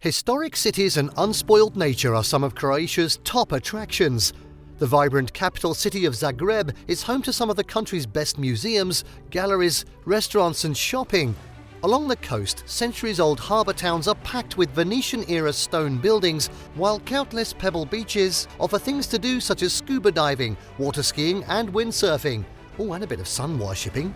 Historic cities and unspoiled nature are some of Croatia's top attractions. The vibrant capital city of Zagreb is home to some of the country's best museums, galleries, restaurants and shopping. Along the coast, centuries-old harbour towns are packed with Venetian-era stone buildings, while countless pebble beaches offer things to do such as scuba diving, water skiing and windsurfing. Oh, and a bit of sun worshipping.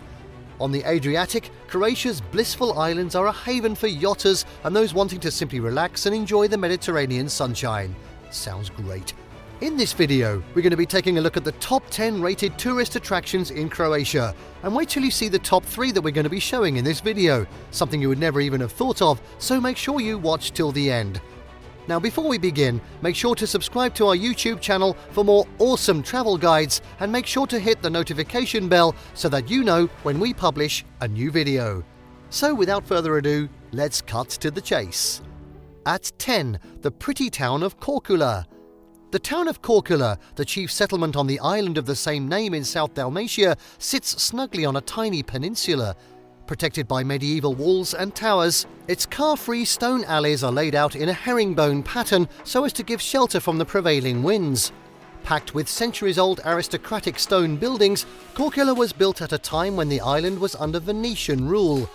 On the Adriatic, Croatia's blissful islands are a haven for yachters and those wanting to simply relax and enjoy the Mediterranean sunshine. Sounds great. In this video, we're going to be taking a look at the top 10 rated tourist attractions in Croatia. And wait till you see the top 3 that we're going to be showing in this video. Something you would never even have thought of, so make sure you watch till the end. Now before we begin, make sure to subscribe to our YouTube channel for more awesome travel guides and make sure to hit the notification bell so that you know when we publish a new video. So without further ado, let's cut to the chase. At 10, the pretty town of Korcula. The town of Korcula, the chief settlement on the island of the same name in South Dalmatia, sits snugly on a tiny peninsula. Protected by medieval walls and towers, its car-free stone alleys are laid out in a herringbone pattern so as to give shelter from the prevailing winds. Packed with centuries-old aristocratic stone buildings, Korcula was built at a time when the island was under Venetian rule.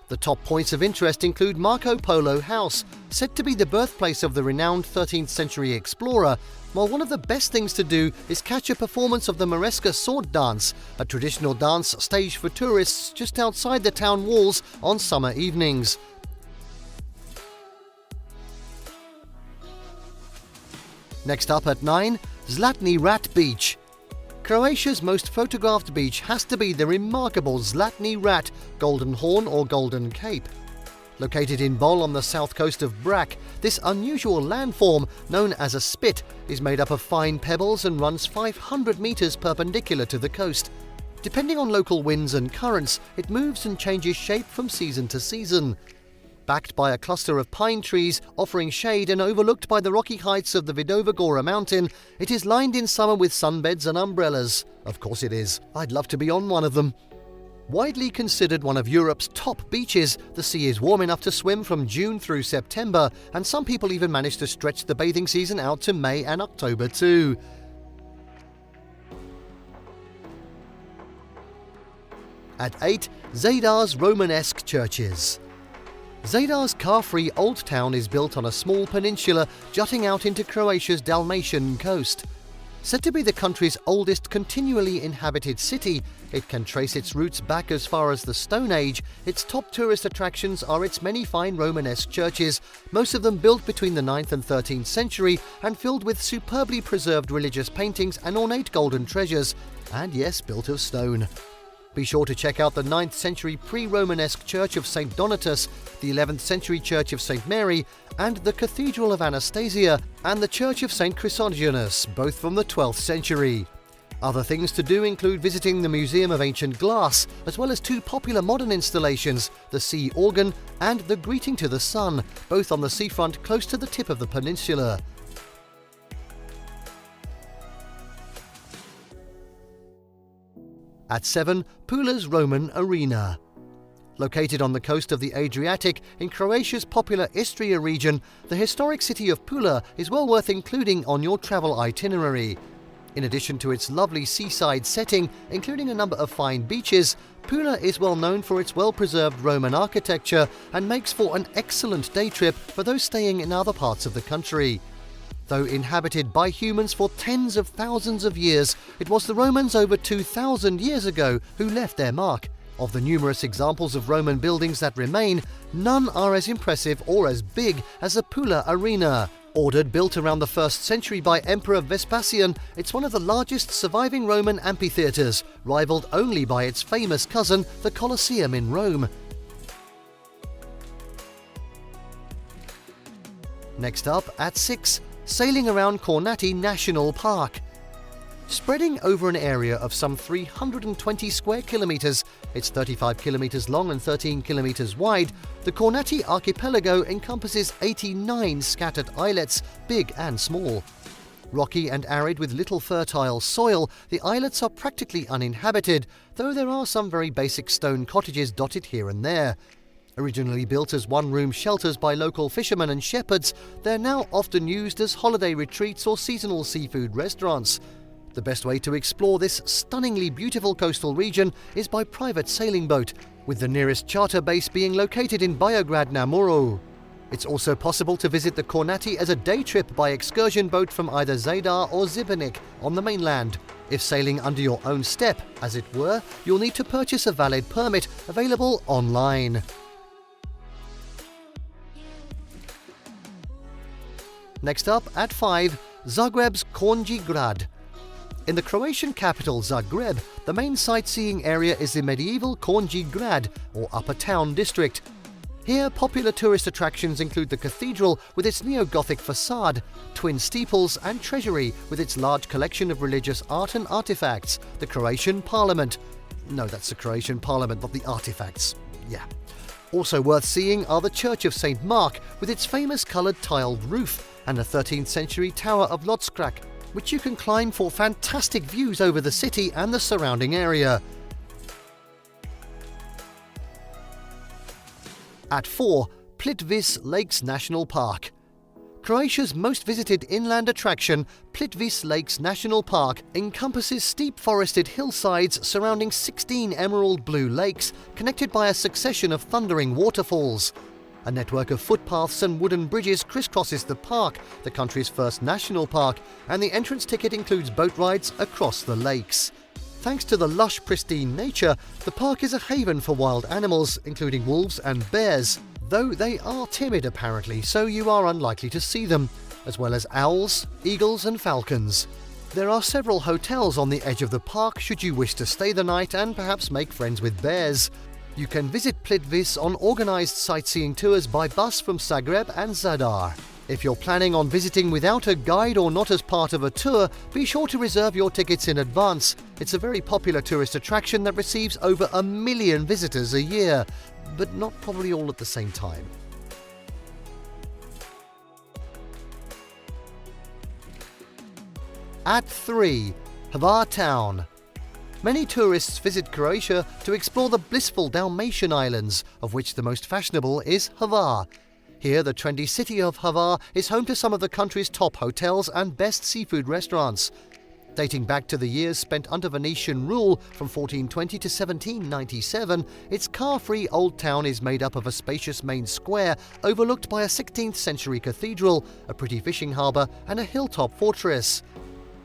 The top points of interest include Marco Polo House, said to be the birthplace of the renowned 13th century explorer, while one of the best things to do is catch a performance of the Moresca sword dance, a traditional dance staged for tourists just outside the town walls on summer evenings. Next up at 9, Zlatni Rat Beach. Croatia's most photographed beach has to be the remarkable Zlatni Rat, Golden Horn or Golden Cape. Located in Bol on the south coast of Brac, this unusual landform, known as a spit, is made up of fine pebbles and runs 500 metres perpendicular to the coast. Depending on local winds and currents, it moves and changes shape from season to season. Backed by a cluster of pine trees offering shade and overlooked by the rocky heights of the Vidova Gora mountain, it is lined in summer with sunbeds and umbrellas. Of course it is. I'd love to be on one of them. Widely considered one of Europe's top beaches, the sea is warm enough to swim from June through September, and some people even manage to stretch the bathing season out to May and October too. At 8, Zadar's Romanesque churches. Zadar's car-free old town is built on a small peninsula jutting out into Croatia's Dalmatian coast. Said to be the country's oldest continually inhabited city, it can trace its roots back as far as the Stone Age. Its top tourist attractions are its many fine Romanesque churches, most of them built between the 9th and 13th century and filled with superbly preserved religious paintings and ornate golden treasures, and yes, built of stone. Be sure to check out the 9th century pre-Romanesque Church of St. Donatus, the 11th century Church of St. Mary, and the Cathedral of Anastasia, and the Church of St. Chrysogonus, both from the 12th century. Other things to do include visiting the Museum of Ancient Glass, as well as 2 popular modern installations, the Sea Organ and the Greeting to the Sun, both on the seafront close to the tip of the peninsula. At 7, Pula's Roman Arena. Located on the coast of the Adriatic in Croatia's popular Istria region, the historic city of Pula is well worth including on your travel itinerary. In addition to its lovely seaside setting, including a number of fine beaches, Pula is well known for its well-preserved Roman architecture and makes for an excellent day trip for those staying in other parts of the country. Though inhabited by humans for tens of thousands of years, it was the Romans over 2,000 years ago who left their mark. Of the numerous examples of Roman buildings that remain, none are as impressive or as big as the Pula Arena. Ordered built around the 1st century by Emperor Vespasian, it's one of the largest surviving Roman amphitheatres, rivaled only by its famous cousin, the Colosseum in Rome. Next up, at 6, sailing around Kornati National Park. Spreading over an area of some 320 square kilometres, it's 35 kilometres long and 13 kilometres wide, the Kornati archipelago encompasses 89 scattered islets, big and small. Rocky and arid with little fertile soil, the islets are practically uninhabited, though there are some very basic stone cottages dotted here and there. Originally built as one-room shelters by local fishermen and shepherds, they're now often used as holiday retreats or seasonal seafood restaurants. The best way to explore this stunningly beautiful coastal region is by private sailing boat, with the nearest charter base being located in Grad na Muro. It's also possible to visit the Kornati as a day trip by excursion boat from either Zadar or Dubrovnik on the mainland. If sailing under your own step, as it were, you'll need to purchase a valid permit available online. Next up, at 5, Zagreb's Gornji Grad. In the Croatian capital Zagreb, the main sightseeing area is the medieval Gornji Grad, or Upper Town district. Here, popular tourist attractions include the cathedral with its neo-Gothic facade, twin steeples, and treasury with its large collection of religious art and artifacts, the Croatian Parliament. No, that's the Croatian Parliament, not the artifacts. Yeah. Also worth seeing are the Church of St. Mark with its famous coloured tiled roof and the 13th century Tower of Lotskrak, which you can climb for fantastic views over the city and the surrounding area. At 4, Plitvice Lakes National Park. Croatia's most visited inland attraction, Plitvice Lakes National Park, encompasses steep forested hillsides surrounding 16 emerald blue lakes connected by a succession of thundering waterfalls. A network of footpaths and wooden bridges crisscrosses the park, the country's first national park, and the entrance ticket includes boat rides across the lakes. Thanks to the lush, pristine nature, the park is a haven for wild animals, including wolves and bears, though they are timid apparently, so you are unlikely to see them, as well as owls, eagles and falcons. There are several hotels on the edge of the park should you wish to stay the night and perhaps make friends with bears. You can visit Plitvice on organised sightseeing tours by bus from Zagreb and Zadar. If you're planning on visiting without a guide or not as part of a tour, be sure to reserve your tickets in advance. It's a very popular tourist attraction that receives over 1 million visitors a year, but not probably all at the same time. At 3, Hvar Town. Many tourists visit Croatia to explore the blissful Dalmatian islands, of which the most fashionable is Hvar. Here, the trendy city of Hvar is home to some of the country's top hotels and best seafood restaurants. Dating back to the years spent under Venetian rule from 1420 to 1797, its car-free old town is made up of a spacious main square overlooked by a 16th century cathedral, a pretty fishing harbour and a hilltop fortress.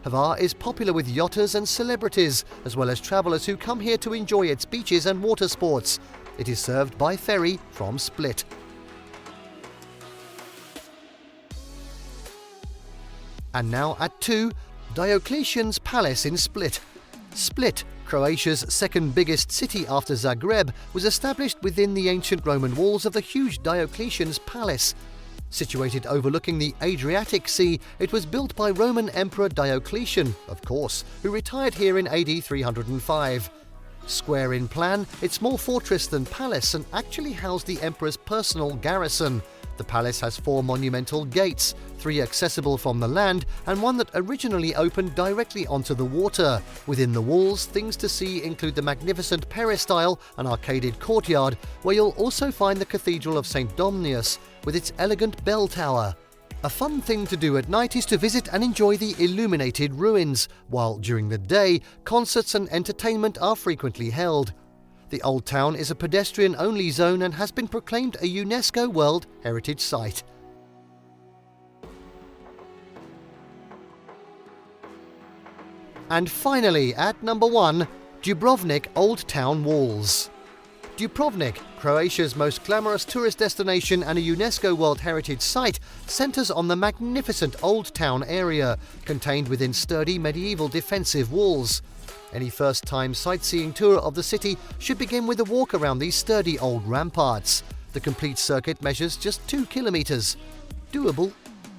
Hvar is popular with yachters and celebrities, as well as travellers who come here to enjoy its beaches and water sports. It is served by ferry from Split. And now at 2, Diocletian's Palace in Split. Split, Croatia's second biggest city after Zagreb, was established within the ancient Roman walls of the huge Diocletian's Palace. Situated overlooking the Adriatic Sea, it was built by Roman Emperor Diocletian, of course, who retired here in AD 305. Square in plan, it's more fortress than palace and actually housed the emperor's personal garrison. The palace has 4 monumental gates, 3 accessible from the land and one that originally opened directly onto the water. Within the walls, things to see include the magnificent peristyle, an arcaded courtyard, where you'll also find the Cathedral of St. Domnius, with its elegant bell tower. A fun thing to do at night is to visit and enjoy the illuminated ruins, while during the day, concerts and entertainment are frequently held. The Old Town is a pedestrian-only zone and has been proclaimed a UNESCO World Heritage Site. And finally, at number 1, Dubrovnik Old Town Walls. Dubrovnik, Croatia's most glamorous tourist destination and a UNESCO World Heritage Site, centres on the magnificent Old Town area, contained within sturdy medieval defensive walls. Any first-time sightseeing tour of the city should begin with a walk around these sturdy old ramparts. The complete circuit measures just 2 kilometres. Doable,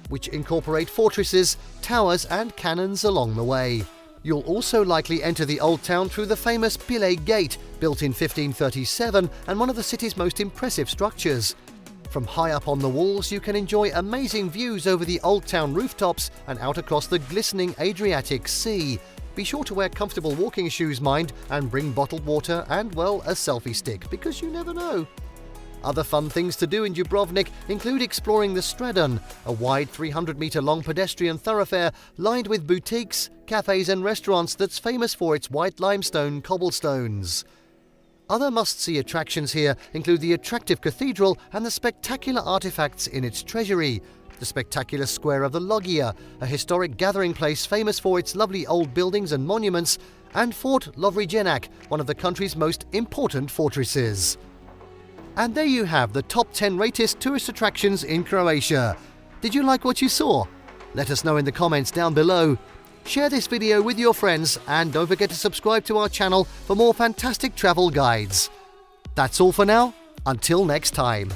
which incorporate fortresses, towers and cannons along the way. You'll also likely enter the Old Town through the famous Pile Gate, built in 1537 and one of the city's most impressive structures. From high up on the walls, you can enjoy amazing views over the Old Town rooftops and out across the glistening Adriatic Sea. Be sure to wear comfortable walking shoes, mind, and bring bottled water and, well, a selfie stick, because you never know. Other fun things to do in Dubrovnik include exploring the Stradun, a wide 300-metre-long pedestrian thoroughfare lined with boutiques, cafes and restaurants that's famous for its white limestone cobblestones. Other must-see attractions here include the attractive cathedral and the spectacular artefacts in its treasury, the spectacular Square of the Loggia, a historic gathering place famous for its lovely old buildings and monuments, and Fort Lovrijenac, one of the country's most important fortresses. And there you have the top 10 greatest tourist attractions in Croatia. Did you like what you saw? Let us know in the comments down below. Share this video with your friends and don't forget to subscribe to our channel for more fantastic travel guides. That's all for now. Until next time.